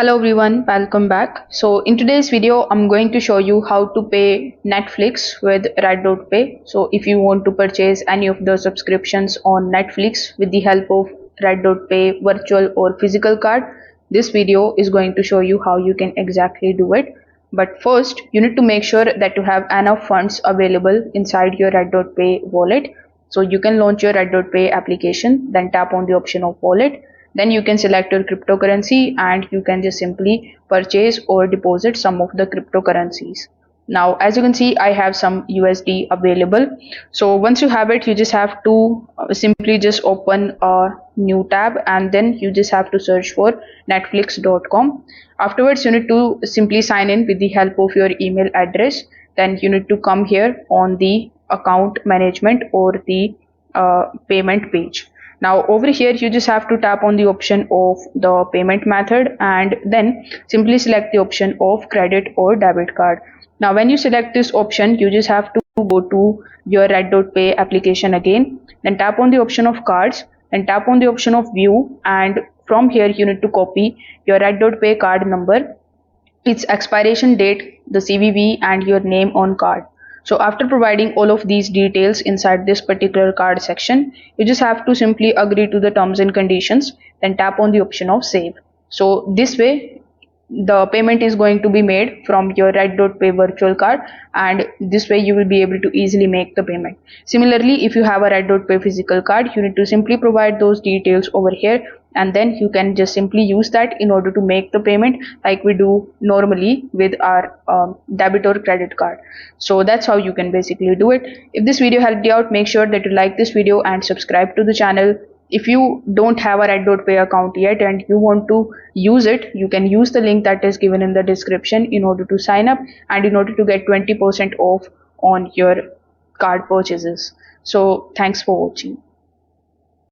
Hello everyone, welcome back. So in today's video, I'm going to show you how to pay Netflix with RedotPay. So if you want to purchase any of the subscriptions on Netflix with the help of RedotPay virtual or physical card, this video is going to show you how you can exactly do it. But first, you need to make sure that you have enough funds available inside your RedotPay wallet. So you can launch your RedotPay application, then tap on the option of wallet. Then you can select your cryptocurrency and you can just simply purchase or deposit some of the cryptocurrencies. Now, as you can see, I have some USD available. So once you have it, you just have to simply just open a new tab and then you just have to search for netflix.com. Afterwards, you need to simply sign in with the help of your email address. Then you need to come here on the account management or the payment page. Now over here you just have to tap on the option of the payment method and then simply select the option of credit or debit card. Now when you select this option, you just have to go to your RedotPay application again, then tap on the option of cards and tap on the option of view, and from here you need to copy your RedotPay card number, its expiration date, the CVV and your name on card. So after providing all of these details inside this particular card section, you just have to simply agree to the terms and conditions, then tap on the option of save. So this way the payment is going to be made from your RedotPay virtual card, and this way you will be able to easily make the payment. Similarly, if you have a RedotPay physical card, you need to simply provide those details over here and then you can just simply use that in order to make the payment like we do normally with our debit or credit card. So that's how you can basically do it. If this video helped you out, make sure that you like this video and subscribe to the channel. If you don't have a RedotPay account yet and you want to use it, you can use the link that is given in the description in order to sign up and in order to get 20% off on your card purchases. So thanks for watching.